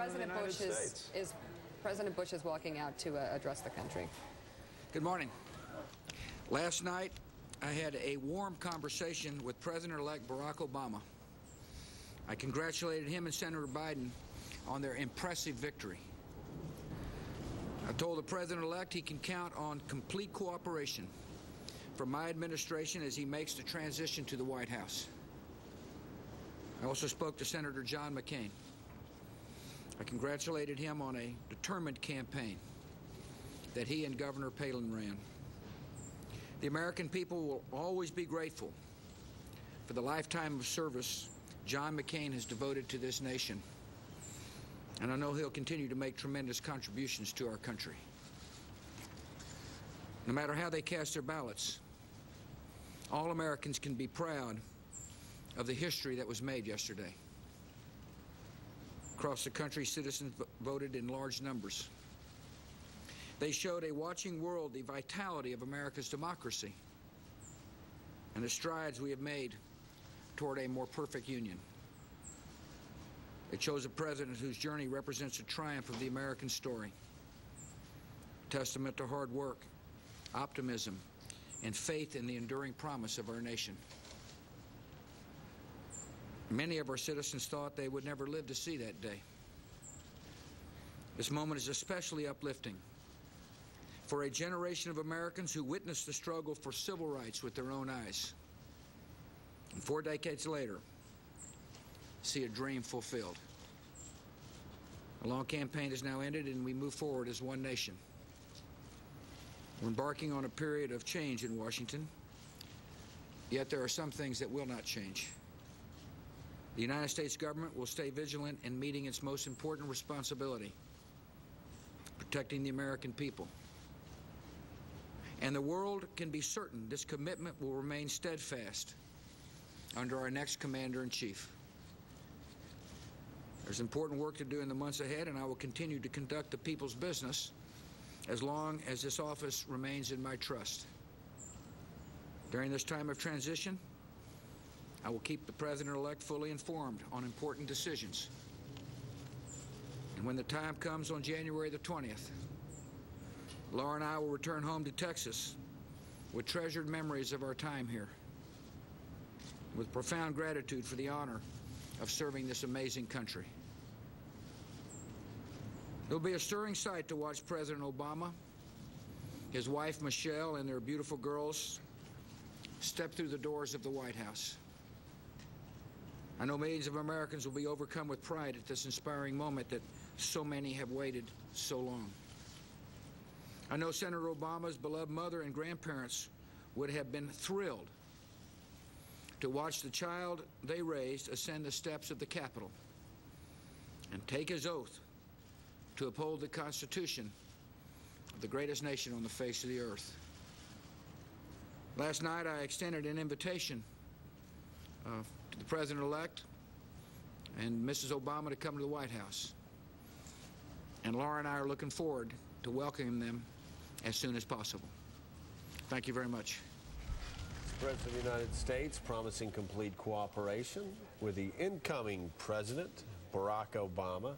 President of the United States. President Bush is walking out to address the country. Good morning. Last night, I had a warm conversation with President-elect Barack Obama. I congratulated him and Senator Biden on their impressive victory. I told the President-elect he can count on complete cooperation from my administration as he makes the transition to the White House. I also spoke to Senator John McCain. I congratulated him on a determined campaign that he and Governor Palin ran. The American people will always be grateful for the lifetime of service John McCain has devoted to this nation, and I know he'll continue to make tremendous contributions to our country. No matter how they cast their ballots, all Americans can be proud of the history that was made yesterday. Across the country, citizens voted in large numbers. They showed a watching world the vitality of America's democracy and the strides we have made toward a more perfect union. It chose a president whose journey represents a triumph of the American story, a testament to hard work, optimism, and faith in the enduring promise of our nation. Many of our citizens thought they would never live to see that day. This moment is especially uplifting for a generation of Americans who witnessed the struggle for civil rights with their own eyes, and 4 decades later, see a dream fulfilled. A long campaign has now ended, and we move forward as one nation. We're embarking on a period of change in Washington, yet there are some things that will not change. The United States government will stay vigilant in meeting its most important responsibility, protecting the American people. And the world can be certain this commitment will remain steadfast under our next commander-in-chief. There's important work to do in the months ahead, and I will continue to conduct the people's business as long as this office remains in my trust. During this time of transition, I will keep the President-elect fully informed on important decisions. And when the time comes on January the 20th, Laura and I will return home to Texas with treasured memories of our time here, with profound gratitude for the honor of serving this amazing country. It will be a stirring sight to watch President Obama, his wife Michelle, and their beautiful girls step through the doors of the White House. I know millions of Americans will be overcome with pride at this inspiring moment that so many have waited so long. I know Senator Obama's beloved mother and grandparents would have been thrilled to watch the child they raised ascend the steps of the Capitol and take his oath to uphold the Constitution of the greatest nation on the face of the earth. Last night, I extended an invitation to the President-elect and Mrs. Obama to come to the White House. And Laura and I are looking forward to welcoming them as soon as possible. Thank you very much. President of the United States promising complete cooperation with the incoming President, Barack Obama.